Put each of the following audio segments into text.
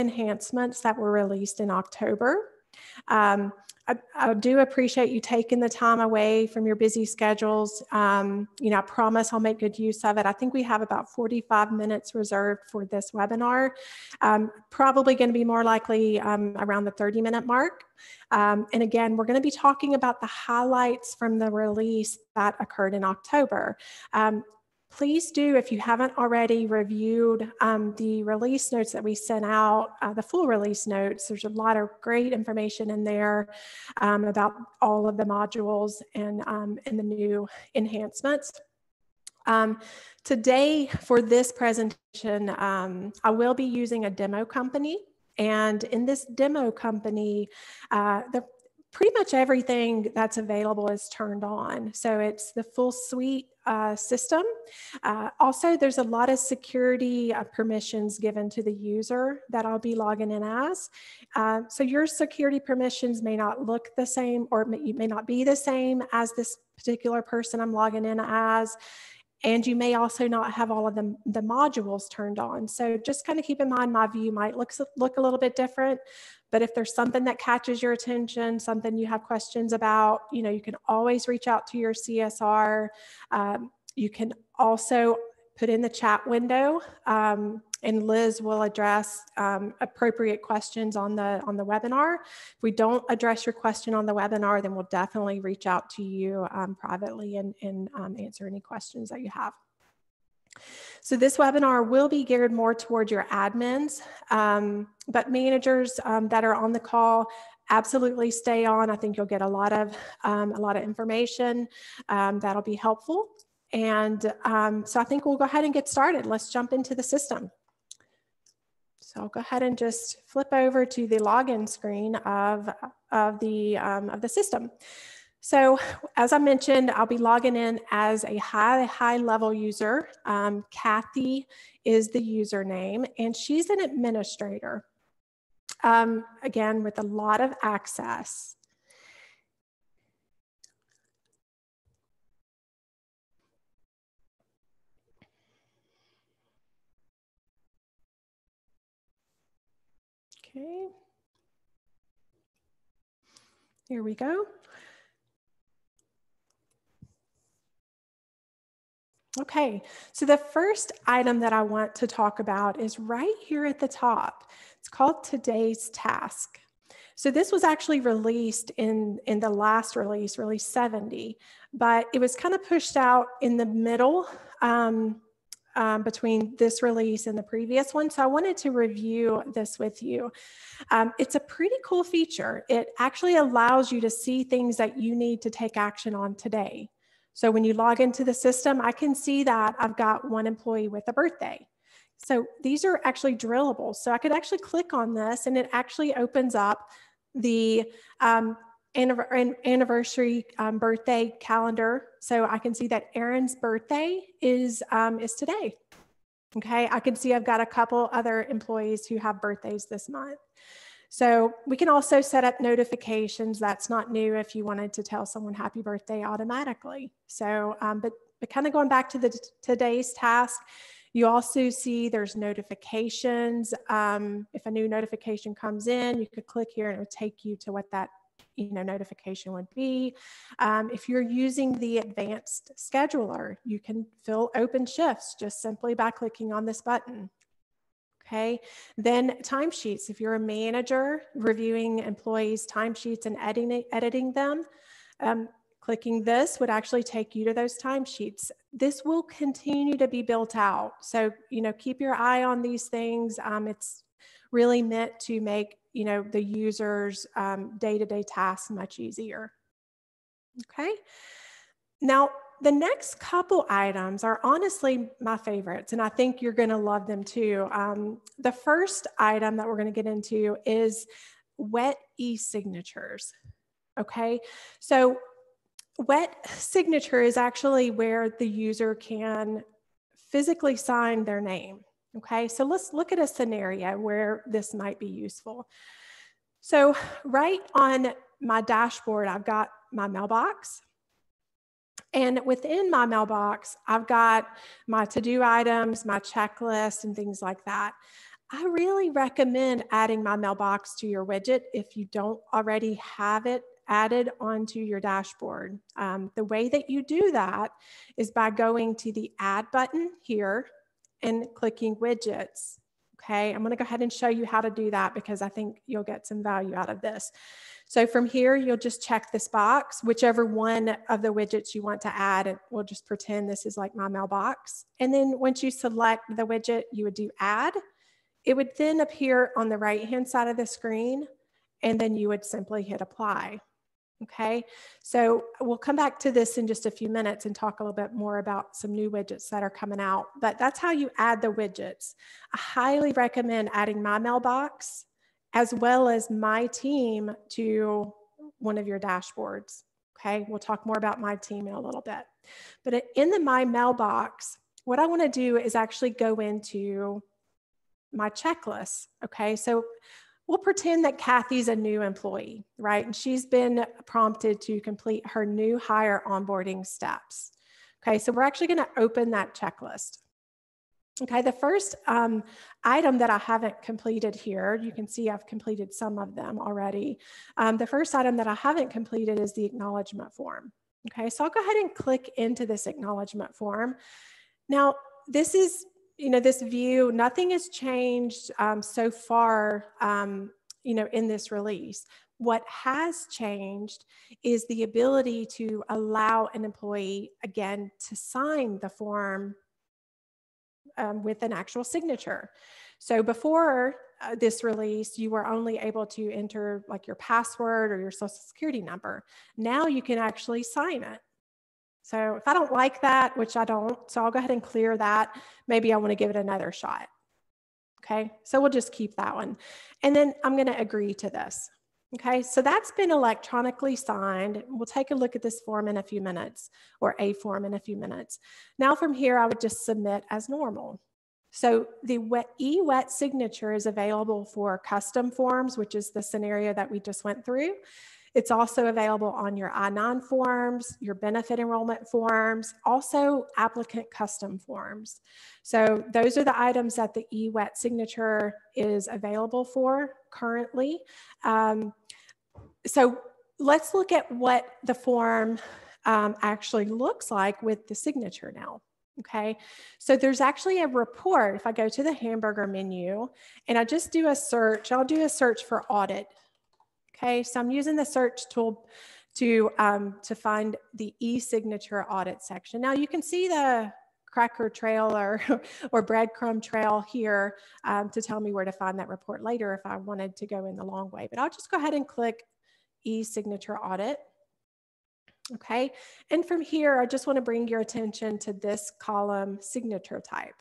enhancements that were released in October. I do appreciate you taking the time away from your busy schedules. I promise I'll make good use of it. I think we have about 45 minutes reserved for this webinar. Probably going to be more likely around the 30-minute mark. And again, we're going to be talking about the highlights from the release that occurred in October. Please do, if you haven't already reviewed the release notes that we sent out, the full release notes. There's a lot of great information in there about all of the modules and the new enhancements. Today, for this presentation, I will be using a demo company. And in this demo company, pretty much everything that's available is turned on. So it's the full suite system. Also, there's a lot of security permissions given to the user that I'll be logging in as. So your security permissions may not look the same, or may not be the same as this particular person I'm logging in as. And you may also not have all of the modules turned on. So just kind of keep in mind, my view might look a little bit different. But if there's something that catches your attention, something you have questions about, you can always reach out to your CSR. You can also put in the chat window, and Liz will address appropriate questions on the webinar. If we don't address your question on the webinar, then we'll definitely reach out to you privately and answer any questions that you have. So this webinar will be geared more toward your admins, but managers that are on the call, absolutely stay on. I think you'll get a lot of information that'll be helpful. And so I think we'll go ahead and get started. Let's jump into the system. So I'll go ahead and just flip over to the login screen of the system. So as I mentioned, I'll be logging in as a high level user. Kathy is the username, and she's an administrator, again, with a lot of access. Okay, here we go. Okay, so the first item that I want to talk about is right here at the top. It's called today's task. So this was actually released in the last release 70, but it was kind of pushed out in the middle between this release and the previous one. So I wanted to review this with you. It's a pretty cool feature. It actually allows you to see things that you need to take action on today. So when you log into the system, I can see that I've got one employee with a birthday. So these are actually drillable. So I could actually click on this and it actually opens up the anniversary birthday calendar. So I can see that Erin's birthday is today. Okay, I can see I've got a couple other employees who have birthdays this month. So we can also set up notifications. That's not new if you wanted to tell someone happy birthday automatically. So, but kind of going back to today's task, you also see there's notifications. If a new notification comes in, you could click here and it would take you to what that notification would be. If you're using the advanced scheduler, you can fill open shifts just simply by clicking on this button. Okay, then timesheets. If you're a manager reviewing employees' timesheets and editing them, clicking this would actually take you to those timesheets. This will continue to be built out. So, keep your eye on these things. It's really meant to make, the user's day-to-day tasks much easier. Okay, now, the next couple items are honestly my favorites, and I think you're going to love them too. The first item that we're going to get into is wet e-signatures. Okay, so wet signature is actually where the user can physically sign their name. Okay, so let's look at a scenario where this might be useful. So right on my dashboard, I've got my mailbox. And within my mailbox, I've got my to-do items, my checklist, and things like that. I really recommend adding My Mailbox to your widget if you don't already have it added onto your dashboard. The way that you do that is by going to the Add button here and clicking Widgets. Okay, I'm going to go ahead and show you how to do that because I think you'll get some value out of this. So from here, you'll just check this box, whichever one of the widgets you want to add, and we'll just pretend this is like My Mailbox. And then once you select the widget, you would do Add. It would then appear on the right-hand side of the screen, and then you would simply hit Apply. Okay, so we'll come back to this in just a few minutes and talk a little bit more about some new widgets that are coming out, but that's how you add the widgets. I highly recommend adding My Mailbox as well as My Team to one of your dashboards. Okay, we'll talk more about My Team in a little bit. But in the My Mailbox, what I want to do is actually go into my checklist. Okay, so we'll pretend that Kathy's a new employee, right? And she's been prompted to complete her new hire onboarding steps. Okay, so we're actually going to open that checklist. Okay, the first item that I haven't completed here, you can see I've completed some of them already. The first item that I haven't completed is the acknowledgement form. Okay, so I'll go ahead and click into this acknowledgement form. Now, this is, this view, nothing has changed so far, in this release. What has changed is the ability to allow an employee, again, to sign the form with an actual signature. So before this release, you were only able to enter like your password or your social security number. Now you can actually sign it. So if I don't like that, which I don't, so I'll go ahead and clear that. Maybe I want to give it another shot. Okay, so we'll just keep that one. And then I'm going to agree to this. Okay, so that's been electronically signed. We'll take a look at this form in a few minutes, or a form in a few minutes. Now from here, I would just submit as normal. So the ESignature is available for custom forms, which is the scenario that we just went through. It's also available on your I-9 forms, your benefit enrollment forms, also applicant custom forms. So those are the items that the ESignature is available for currently. So let's look at what the form actually looks like with the signature now. Okay, so there's actually a report. If I go to the hamburger menu and I just do a search, I'll do a search for audit. Okay, so I'm using the search tool to find the ESignature audit section. Now you can see the cracker trail or breadcrumb trail here to tell me where to find that report later if I wanted to go in the long way. But I'll just go ahead and click ESignature audit. Okay, and from here, I just want to bring your attention to this column, signature type.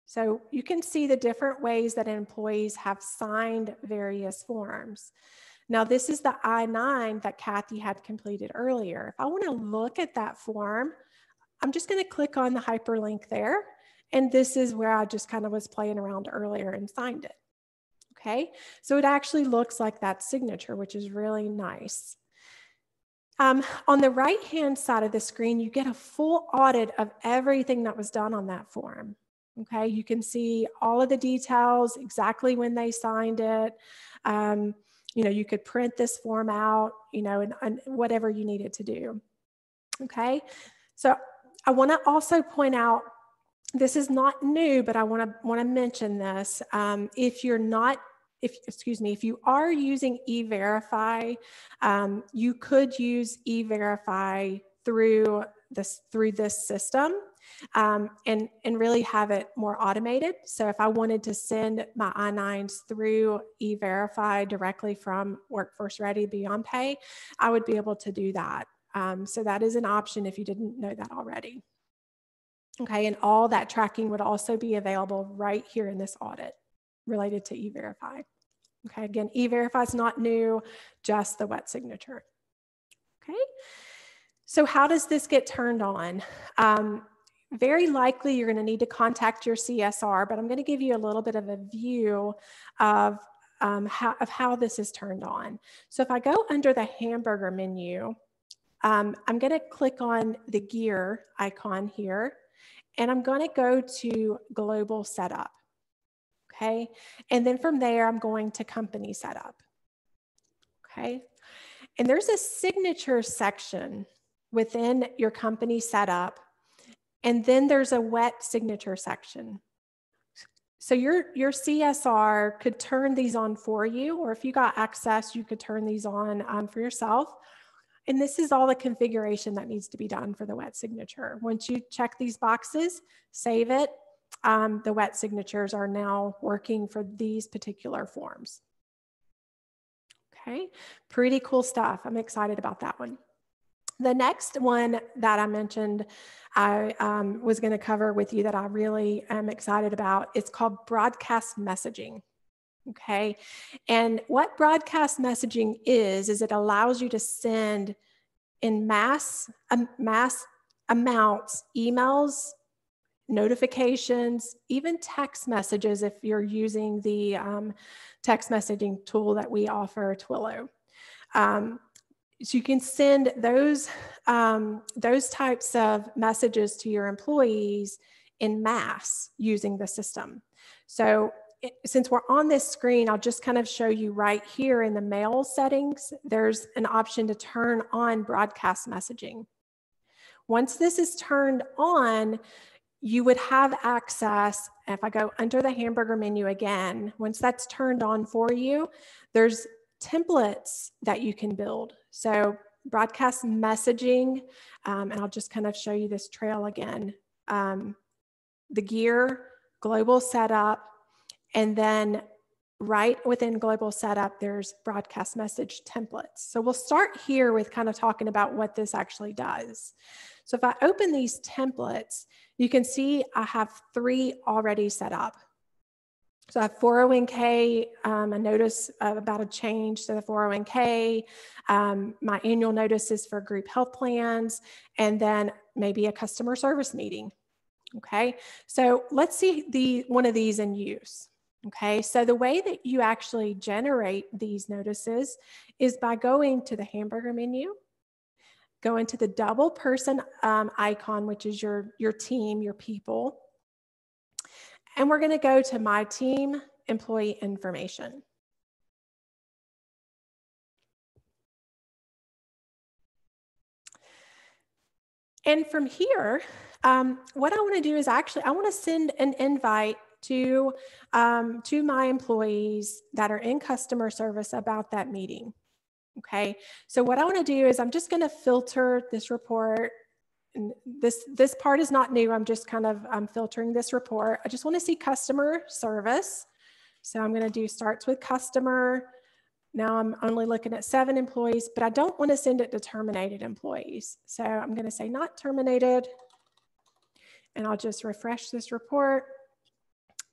So you can see the different ways that employees have signed various forms. Now, this is the I-9 that Kathy had completed earlier. If I want to look at that form, I'm just going to click on the hyperlink there. And this is where I just kind of was playing around earlier and signed it. Okay, so it actually looks like that signature, which is really nice. On the right-hand side of the screen, you get a full audit of everything that was done on that form. Okay, you can see all of the details, exactly when they signed it. You could print this form out, and whatever you needed to do. Okay, so I want to also point out, this is not new, but I want to mention this. If you are using E-Verify, you could use E-Verify through this system and really have it more automated. So if I wanted to send my I-9s through E-Verify directly from Workforce Ready Beyond Pay, I would be able to do that. So that is an option if you didn't know that already. Okay, and all that tracking would also be available right here in this audit related to E-Verify. Okay, again, E-Verify is not new, just the wet signature. Okay, so how does this get turned on? Very likely you're going to need to contact your CSR, but I'm going to give you a little bit of a view of how this is turned on. So if I go under the hamburger menu, I'm going to click on the gear icon here, and I'm going to go to Global Setup. okay? And then from there, I'm going to company setup, okay? And there's a signature section within your company setup, and then there's a wet signature section. So your CSR could turn these on for you, or if you got access, you could turn these on for yourself. And this is all the configuration that needs to be done for the wet signature. Once you check these boxes, save it, the wet signatures are now working for these particular forms. Okay, pretty cool stuff. I'm excited about that one. The next one that I mentioned I was going to cover with you that I really am excited about, it's called broadcast messaging. Okay, and what broadcast messaging is it allows you to send in mass amounts, emails, notifications, even text messages if you're using the text messaging tool that we offer, Twilio. So you can send those types of messages to your employees in mass using the system. So since we're on this screen, I'll just kind of show you right here in the mail settings, there's an option to turn on broadcast messaging. Once this is turned on, you would have access, if I go under the hamburger menu again, once that's turned on for you, there's templates that you can build. So broadcast messaging, and I'll just kind of show you this trail again. The gear, global setup, and then right within global setup, there's broadcast message templates. So we'll start here with kind of talking about what this actually does. So if I open these templates, you can see I have 3 already set up. So I have 401k, a notice about a change to the 401k, my annual notices for group health plans, and then maybe a customer service meeting. Okay, so let's see one of these in use. Okay, so the way that you actually generate these notices is by going to the hamburger menu, go into the double person icon, which is your team, your people. And we're going to go to My Team, Employee Information. And from here, what I want to do is actually, I want to send an invite to my employees that are in customer service about that meeting. Okay, so what I want to do is I'm just going to filter this report. And this part is not new. I'm just kind of filtering this report. I just want to see customer service. So I'm going to do starts with customer. Now I'm only looking at 7 employees, but I don't want to send it to terminated employees. So I'm going to say not terminated, and I'll just refresh this report.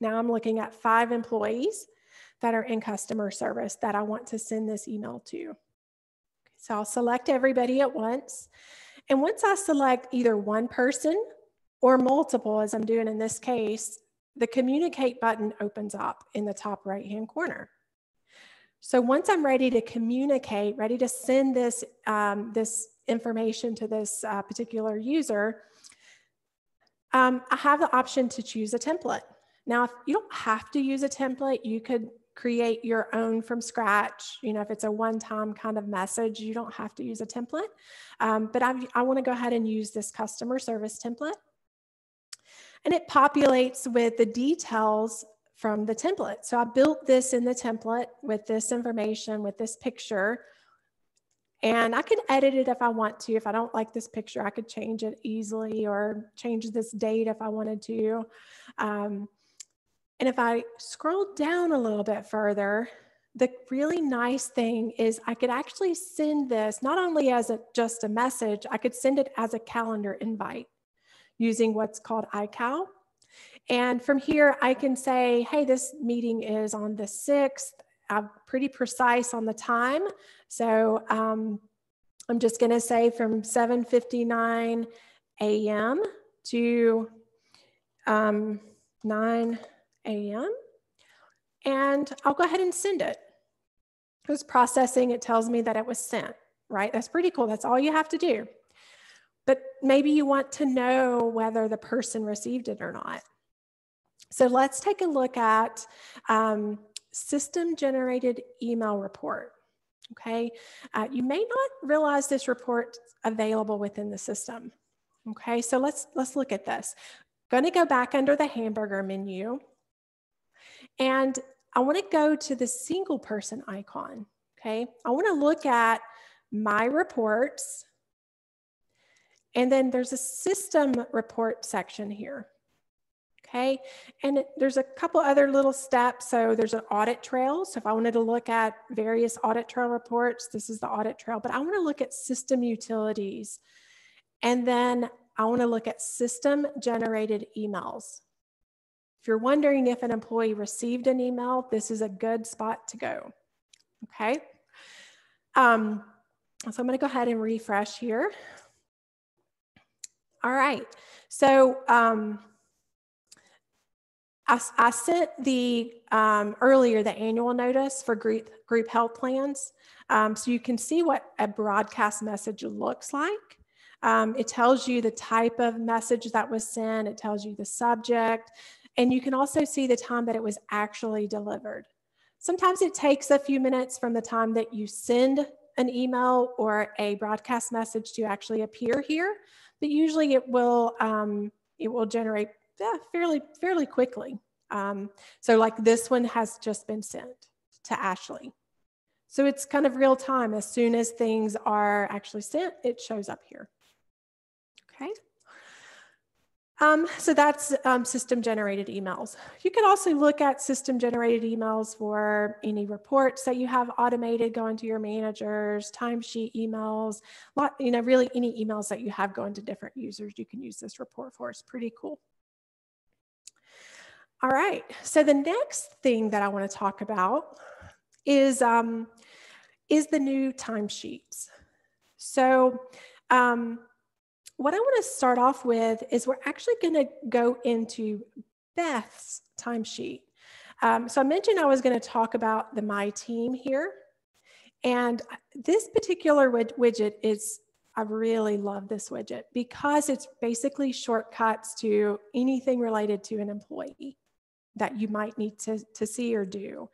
Now I'm looking at 5 employees that are in customer service that I want to send this email to. So I'll select everybody at once. And once I select either one person or multiple, as I'm doing in this case, the communicate button opens up in the top right-hand corner. So once I'm ready to communicate, ready to send this, this information to this particular user, I have the option to choose a template. Now, if you don't have to use a template, you could create your own from scratch. You know, if it's a one-time kind of message, you don't have to use a template. But I want to go ahead and use this customer service template. And it populates with the details from the template. So I built this in the template with this information, with this picture. And I can edit it if I want to. If I don't like this picture, I could change it easily or change this date if I wanted to. And if I scroll down a little bit further, the really nice thing is I could actually send this not only as just a message, I could send it as a calendar invite using what's called iCal. And from here, I can say, hey, this meeting is on the 6th. I'm pretty precise on the time. So I'm just going to say from 7:59 a.m. to 9 a.m. And I'll go ahead and send it. It was processing. It tells me that it was sent, right? That's pretty cool. That's all you have to do. But maybe you want to know whether the person received it or not. So let's take a look at system-generated email report. Okay, you may not realize this report's available within the system. Okay, so let's look at this. Going to go back under the hamburger menu, and I want to go to the single person icon. Okay, I want to look at my reports, and then there's a system report section here. Okay, and there's a couple other little steps. So there's an audit trail. So if I wanted to look at various audit trail reports, this is the audit trail, but I want to look at system utilities. And then I want to look at system generated emails. If you're wondering if an employee received an email, this is a good spot to go. Okay. So I'm going to go ahead and refresh here. All right. So, I sent the earlier the annual notice for group health plans, so you can see what a broadcast message looks like. It tells you the type of message that was sent. It tells you the subject, and you can also see the time that it was actually delivered. Sometimes it takes a few minutes from the time that you send an email or a broadcast message to actually appear here, but usually it will generate fairly quickly. So like this one has just been sent to Ashley. So it's kind of real time. As soon as things are actually sent, it shows up here. Okay. So that's system generated emails. You can also look at system generated emails for any reports that you have automated going to your managers, timesheet emails, really any emails that you have going to different users. You can use this report for. It's pretty cool. All right, so the next thing that I want to talk about is the new timesheets. So what I want to start off with is we're actually going to go into Beth's timesheet. So I mentioned I was going to talk about the My Team here. And this particular widget I really love this widget because it's basically shortcuts to anything related to an employee that you might need to see or do.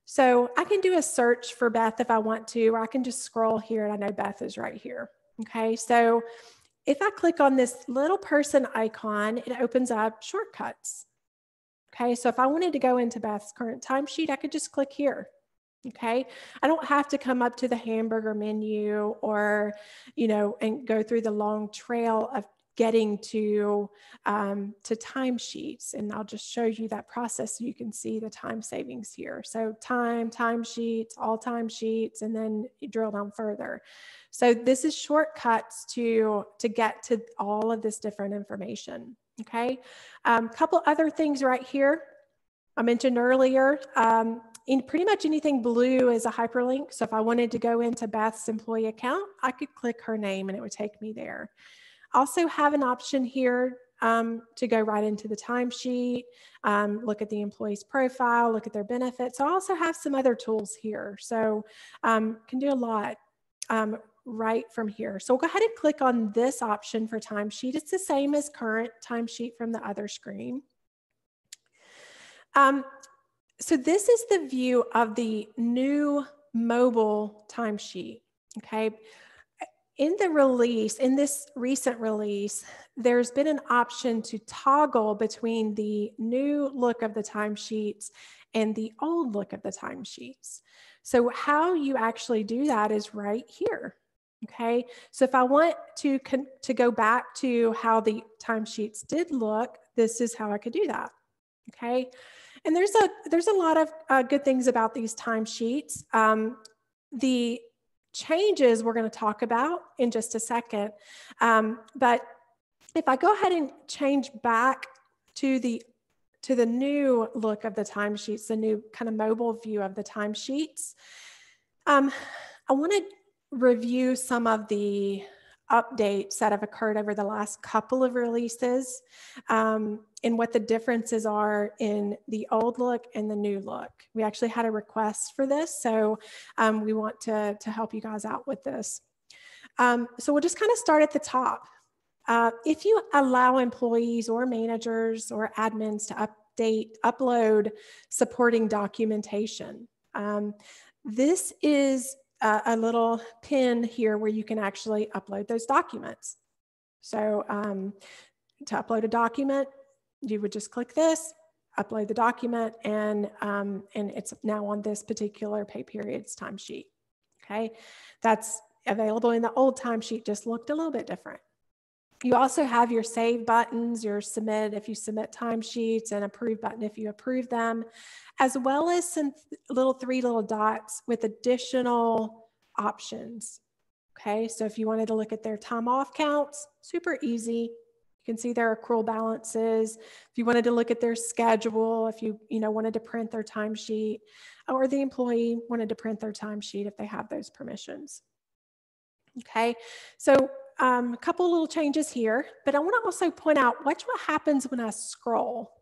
So I can do a search for Beth if I want to, or I can just scroll here and I know Beth is right here. Okay, so if I click on this little person icon, it opens up shortcuts. Okay, so if I wanted to go into Beth's current timesheet, I could just click here. Okay, I don't have to come up to the hamburger menu or, and go through the long trail of getting to timesheets. And I'll just show you that process so you can see the time savings here. So timesheets, all timesheets, and then you drill down further. So this is shortcuts to get to all of this different information. Okay, couple other things right here. I mentioned earlier, in pretty much anything blue is a hyperlink. So if I wanted to go into Beth's employee account, I could click her name and it would take me there. Also have an option here to go right into the timesheet, look at the employee's profile, look at their benefits. So I also have some other tools here. So can do a lot right from here. So we'll go ahead and click on this option for timesheet. It's the same as current timesheet from the other screen. So this is the view of the new mobile timesheet, okay? In the release, in this recent release, there's been an option to toggle between the new look of the timesheets and the old look of the timesheets. So how you actually do that is right here, okay? So if I want to go back to how the timesheets did look, this is how I could do that, okay? And there's a lot of good things about these timesheets. The changes we're going to talk about in just a second. But if I go ahead and change back to the new look of the timesheets, the new kind of mobile view of the timesheets, I want to review some of the updates that have occurred over the last couple of releases and what the differences are in the old look and the new look. We actually had a request for this, so we want to help you guys out with this. So we'll just kind of start at the top. If you allow employees or managers or admins to upload supporting documentation. This is a little pin here where you can actually upload those documents. So to upload a document, you would just click this, upload the document, and it's now on this particular pay period's timesheet. Okay, that's available in the old timesheet, just looked a little bit different. You also have your save buttons, your submit if you submit timesheets, and approve button if you approve them, as well as some three little dots with additional options. Okay, so if you wanted to look at their time off counts, super easy. You can see their accrual balances. If you wanted to look at their schedule, if you wanted to print their timesheet, or the employee wanted to print their timesheet if they have those permissions. Okay, so a couple little changes here, but I want to also point out watch what happens when I scroll.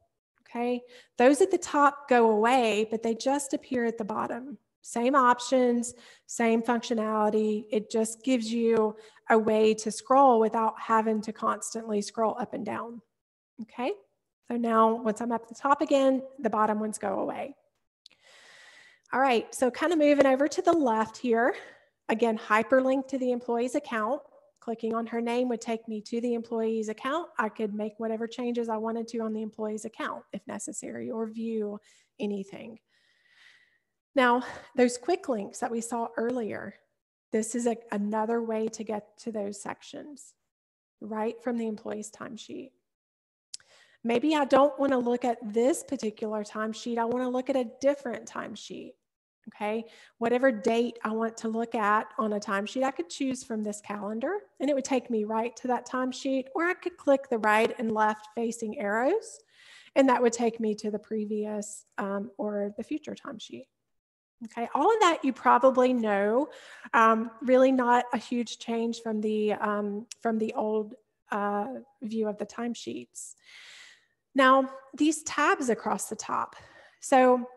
Okay, those at the top go away, but they just appear at the bottom. Same options, same functionality. It just gives you a way to scroll without having to constantly scroll up and down. Okay, so now once I'm up at the top again, the bottom ones go away. All right, so kind of moving over to the left here. Again, hyperlink to the employee's account. Clicking on her name would take me to the employee's account. I could make whatever changes I wanted to on the employee's account if necessary, or view anything. Now, those quick links that we saw earlier, this is another way to get to those sections right from the employee's timesheet. Maybe I don't want to look at this particular timesheet. I want to look at a different timesheet. Okay, whatever date I want to look at on a timesheet, I could choose from this calendar, and it would take me right to that timesheet, or I could click the right and left facing arrows, and that would take me to the previous or the future timesheet. Okay, all of that you probably know. Really not a huge change from the old view of the timesheets. Now, these tabs across the top. So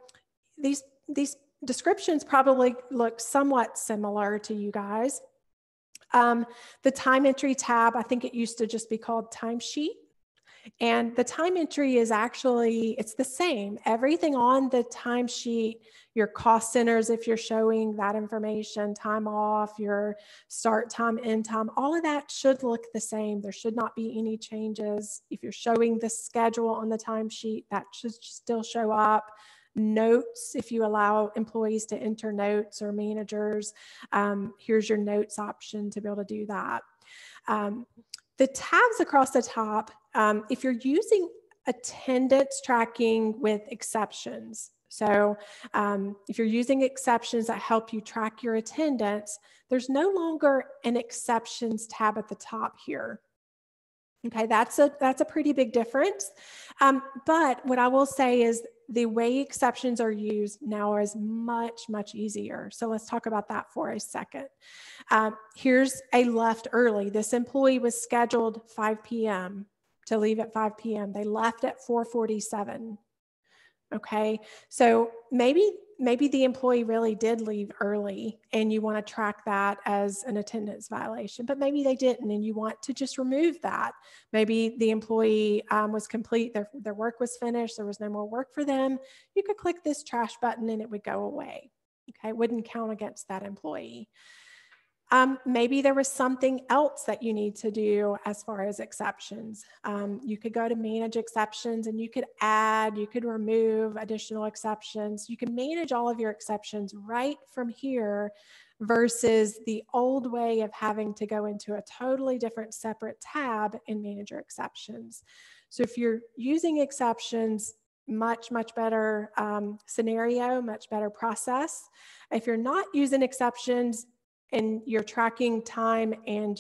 these descriptions probably look somewhat similar to you guys. The time entry tab, I think it used to just be called timesheet. And the time entry is actually, it's the same. Everything on the timesheet, your cost centers, if you're showing that information, time off, your start time, end time, all of that should look the same. There should not be any changes. If you're showing the schedule on the timesheet, that should still show up. Notes, if you allow employees to enter notes or managers, here's your notes option to be able to do that. The tabs across the top, if you're using attendance tracking with exceptions, so if you're using exceptions that help you track your attendance, there's no longer an exceptions tab at the top here. Okay, that's a pretty big difference. But what I will say is the way exceptions are used now is much, much easier. So let's talk about that for a second. Here's a left early. This employee was scheduled 5 p.m. to leave at 5 p.m. They left at 4:47. Okay, so maybe the employee really did leave early and you want to track that as an attendance violation, but maybe they didn't and you want to just remove that. Maybe the employee was complete, their work was finished, there was no more work for them. You could click this trash button and it would go away. Okay, it wouldn't count against that employee. Maybe there was something else that you need to do as far as exceptions. You could go to manage exceptions and you could add, you could remove additional exceptions. You can manage all of your exceptions right from here versus the old way of having to go into a totally different separate tab and manage your exceptions. So if you're using exceptions, much better scenario, much better process. If you're not using exceptions, and you're tracking time and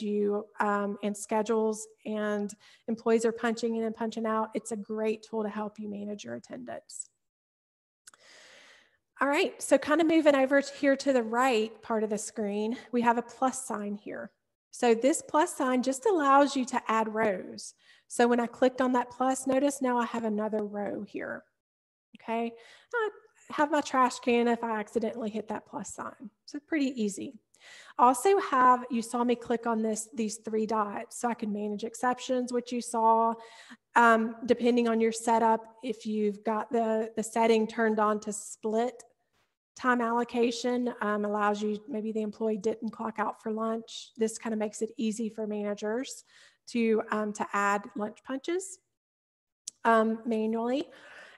and schedules and employees are punching in and punching out, it's a great tool to help you manage your attendance. All right, so kind of moving over here to the right part of the screen, we have a plus sign here. So this plus sign just allows you to add rows. So when I clicked on that plus, notice now I have another row here. Okay, I have my trash can if I accidentally hit that plus sign. So pretty easy. Also have, you saw me click on these 3 dots, so I can manage exceptions, which you saw. Depending on your setup, if you've got the setting turned on to split time allocation, allows you, maybe the employee didn't clock out for lunch. This kind of makes it easy for managers to add lunch punches manually.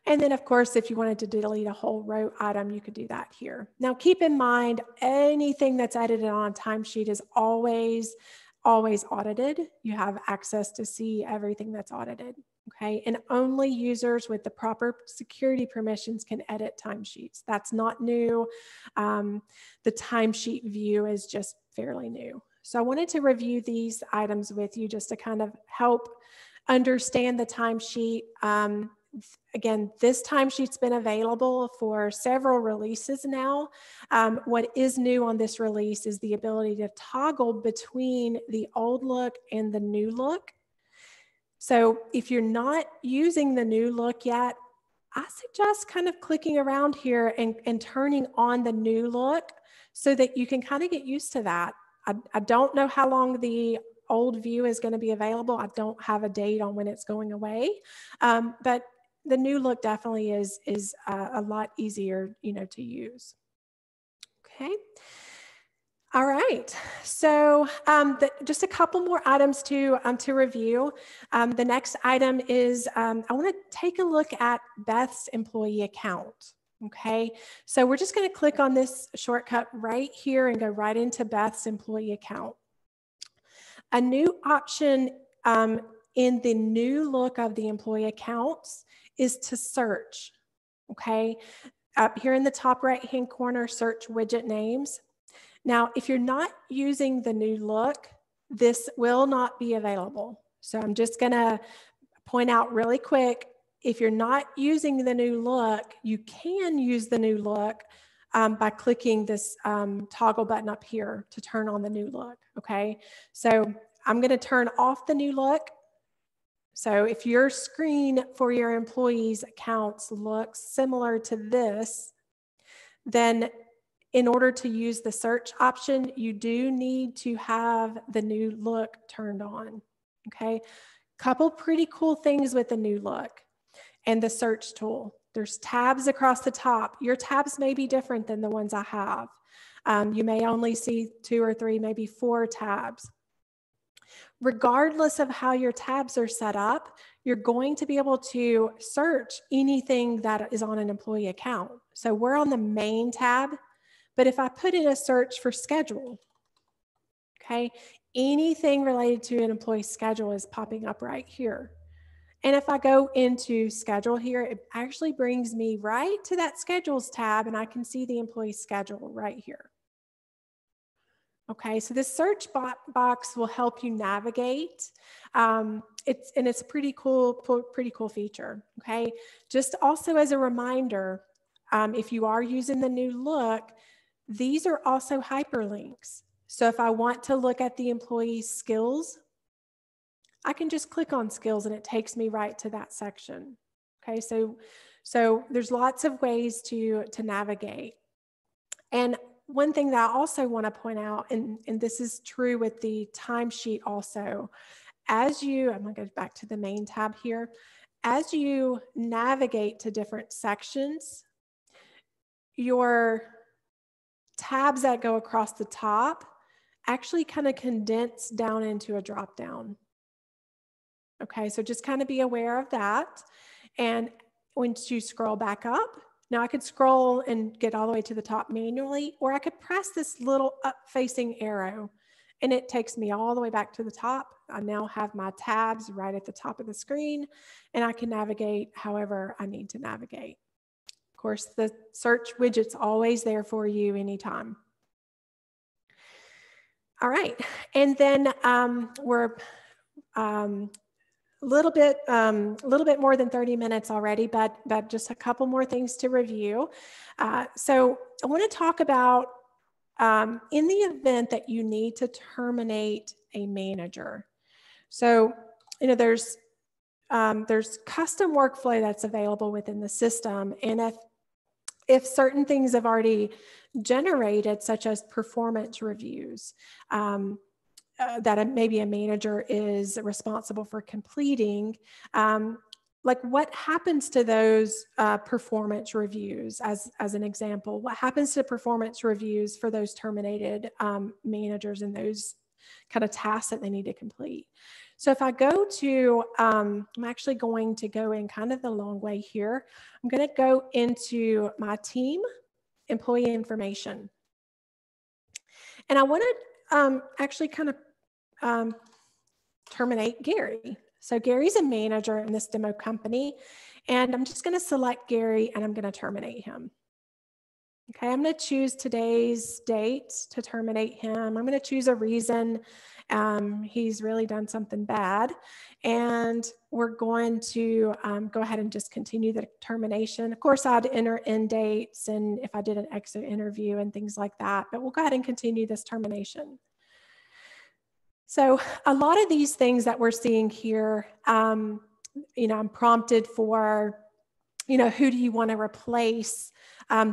And then, of course, if you wanted to delete a whole row item, you could do that here. Now, keep in mind, anything that's edited on a timesheet is always audited. You have access to see everything that's audited, okay? And only users with the proper security permissions can edit timesheets. That's not new. The timesheet view is just fairly new. So I wanted to review these items with you just to kind of help understand the timesheet. Again, this timesheet's been available for several releases now. What is new on this release is the ability to toggle between the old look and the new look. So if you're not using the new look yet, I suggest kind of clicking around here and turning on the new look so that you can kind of get used to that. I don't know how long the old view is going to be available. I don't have a date on when it's going away, but the new look definitely is a lot easier, to use. Okay. All right. So just a couple more items to review. The next item is I want to take a look at Beth's employee account. Okay. So we're just going to click on this shortcut right here and go right into Beth's employee account. A new option in the new look of the employee accounts is to search, okay? Up here in the top right-hand corner, search widget names. Now, if you're not using the new look, this will not be available. So I'm just gonna point out really quick, if you're not using the new look, you can use the new look by clicking this toggle button up here to turn on the new look, okay? So I'm gonna turn off the new look. So if your screen for your employees' accounts looks similar to this, then in order to use the search option, you do need to have the new look turned on, okay? Couple pretty cool things with the new look and the search tool. There's tabs across the top. Your tabs may be different than the ones I have. You may only see 2 or 3, maybe 4 tabs. Regardless of how your tabs are set up, you're going to be able to search anything that is on an employee account. So we're on the main tab, but if I put in a search for schedule, okay, anything related to an employee schedule is popping up right here. And if I go into schedule here, it actually brings me right to that schedules tab and I can see the employee schedule right here. Okay, so this search box will help you navigate. It's a pretty cool feature. Okay, just also as a reminder, if you are using the new look, these are also hyperlinks. So if I want to look at the employee skills, I can just click on skills and it takes me right to that section. Okay, so there's lots of ways to navigate. And one thing that I also want to point out, and this is true with the timesheet also, I'm going to go back to the main tab here. As you navigate to different sections, your tabs that go across the top actually kind of condense down into a drop down. Okay, so just kind of be aware of that. And once you scroll back up, now I could scroll and get all the way to the top manually, or I could press this little up-facing arrow and it takes me all the way back to the top. I now have my tabs right at the top of the screen and I can navigate however I need to navigate. Of course, the search widget's always there for you anytime. All right, and then we're a little bit more than 30 minutes already, but just a couple more things to review. So I want to talk about in the event that you need to terminate a manager. So, there's custom workflow that's available within the system. And if if certain things have already generated, such as performance reviews, that maybe a manager is responsible for completing, like what happens to those performance reviews, as an example? What happens to performance reviews for those terminated managers and those kind of tasks that they need to complete? So if I go to, I'm actually going to go in kind of the long way here. I'm going to go into my team, employee information. And I want to actually kind of terminate Gary. So Gary's a manager in this demo company, and I'm just going to select Gary and I'm going to terminate him. Okay, I'm going to choose today's date to terminate him. I'm going to choose a reason. He's really done something bad. And we're going to go ahead and just continue the termination. Of course, I'd enter end dates and if I did an exit interview and things like that, but we'll go ahead and continue this termination. So a lot of these things that we're seeing here, I'm prompted for, who do you want to replace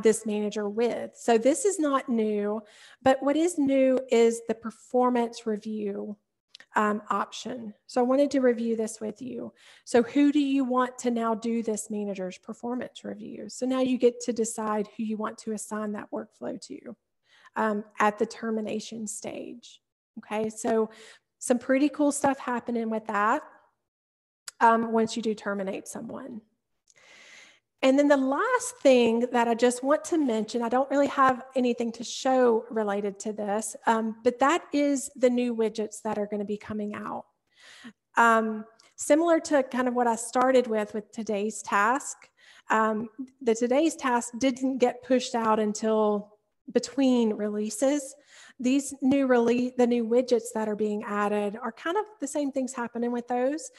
this manager with? So this is not new, but what is new is the performance review option. So I wanted to review this with you. So who do you want to now do this manager's performance review? So now you get to decide who you want to assign that workflow to at the termination stage. Okay, so some pretty cool stuff happening with that once you do terminate someone. And then the last thing that I just want to mention, I don't really have anything to show related to this, but that is the new widgets that are going to be coming out. Similar to kind of what I started with today's task, the today's task didn't get pushed out until between releases. These the new widgets that are being added are kind of the same things happening with those.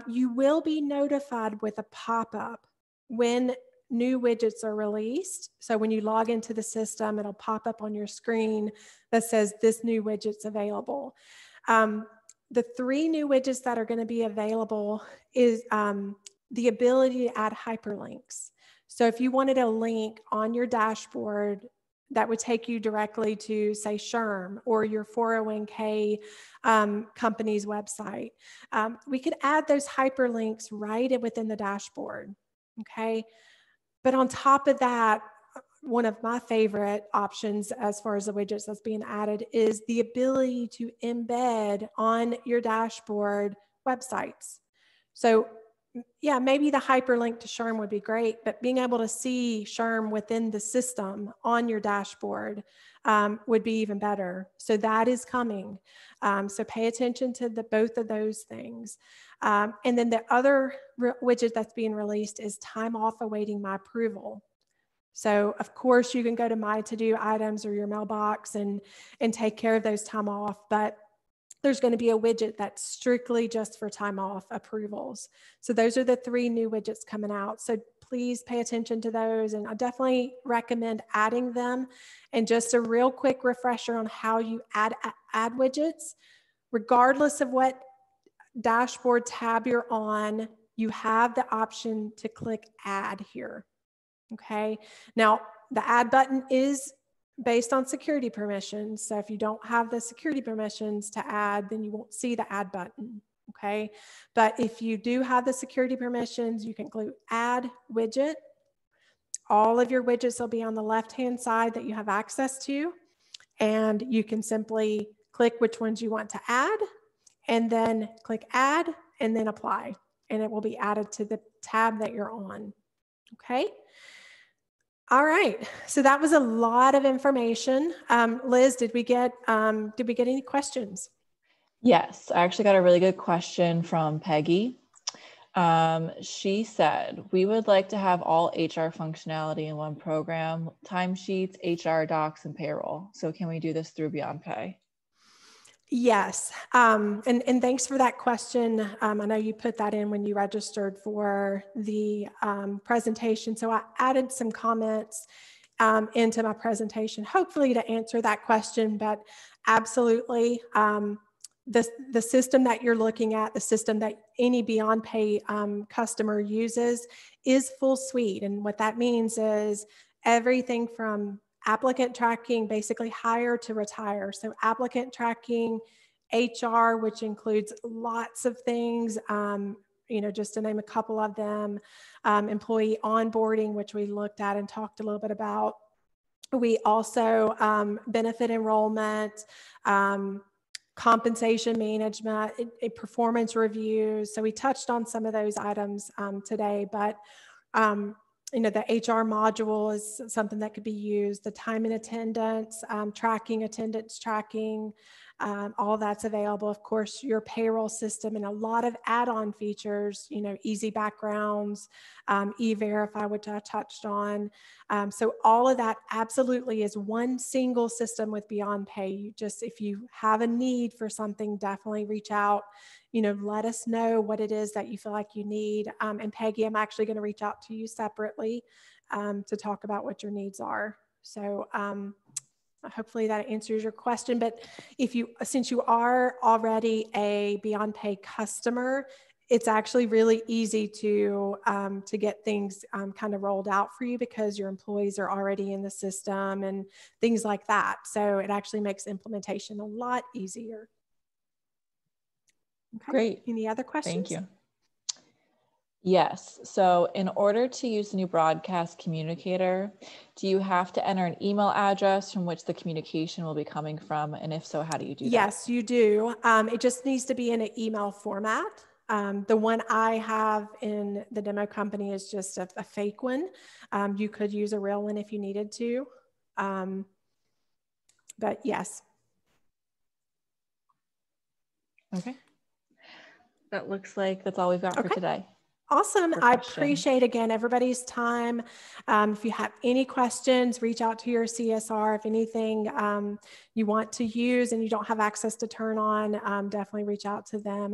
You will be notified with a pop-up when new widgets are released. So when you log into the system, it'll pop up on your screen that says this new widget's available. The 3 new widgets that are going to be available is the ability to add hyperlinks. So if you wanted a link on your dashboard that would take you directly to, say, SHRM or your 401k company's website, we could add those hyperlinks right within the dashboard. Okay, but on top of that, one of my favorite options as far as the widgets that's being added is the ability to embed on your dashboard websites. So yeah, maybe the hyperlink to SHRM would be great, but being able to see SHRM within the system on your dashboard would be even better. So that is coming. So pay attention to both of those things. And then the other widget that's being released is time off awaiting my approval. So of course you can go to my to-do items or your mailbox and take care of those time off, but there's going to be a widget that's strictly just for time off approvals. So those are the 3 new widgets coming out. So please pay attention to those. And I definitely recommend adding them. And just a real quick refresher on how you add widgets, regardless of what dashboard tab you're on, you have the option to click add here. Okay. Now the add button is based on security permissions. So if you don't have the security permissions to add, then you won't see the add button. Okay. But if you do have the security permissions, you can click add widget. All of your widgets will be on the left-hand side that you have access to. And you can simply click which ones you want to add and then click add and then apply. And it will be added to the tab that you're on. Okay. All right, so that was a lot of information. Liz, did we get any questions? Yes, I actually got a really good question from Peggy. She said, we would like to have all HR functionality in one program, timesheets, HR docs, and payroll. So can we do this through Beyond Pay? Yes, and thanks for that question. I know you put that in when you registered for the presentation. So I added some comments into my presentation, hopefully to answer that question, but absolutely. The system that you're looking at, the system that any Beyond Pay customer uses is full suite. And what that means is everything from applicant tracking, basically hire to retire. So applicant tracking, HR, which includes lots of things, just to name a couple of them, employee onboarding, which we looked at and talked a little bit about. We also benefit enrollment, compensation management, performance reviews. So we touched on some of those items today, but the HR module is something that could be used. The time and attendance, attendance tracking, all that's available. Of course, your payroll system and a lot of add-on features, easy backgrounds, E-Verify, which I touched on. So all of that absolutely is one single system with Beyond Pay. If you have a need for something, definitely reach out. Let us know what it is that you feel like you need. And Peggy, I'm actually going to reach out to you separately to talk about what your needs are. So hopefully that answers your question. But since you are already a Beyond Pay customer, it's actually really easy to get things kind of rolled out for you because your employees are already in the system and things like that. So it actually makes implementation a lot easier. Okay. Great. Any other questions? Thank you. Yes. So in order to use the new broadcast communicator, do you have to enter an email address from which the communication will be coming from? And if so, how do you do that? Yes, you do. It just needs to be in an email format. The one I have in the demo company is just a fake one. You could use a real one if you needed to. But yes. Okay. That looks like that's all we've got for today. Awesome. I appreciate, again, everybody's time. If you have any questions, reach out to your CSR. If anything you want to use and you don't have access to turn on, definitely reach out to them.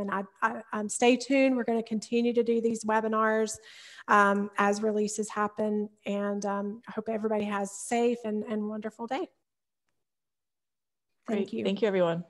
And stay tuned. We're going to continue to do these webinars as releases happen. And I hope everybody has a safe and wonderful day. Thank you. Thank you, everyone.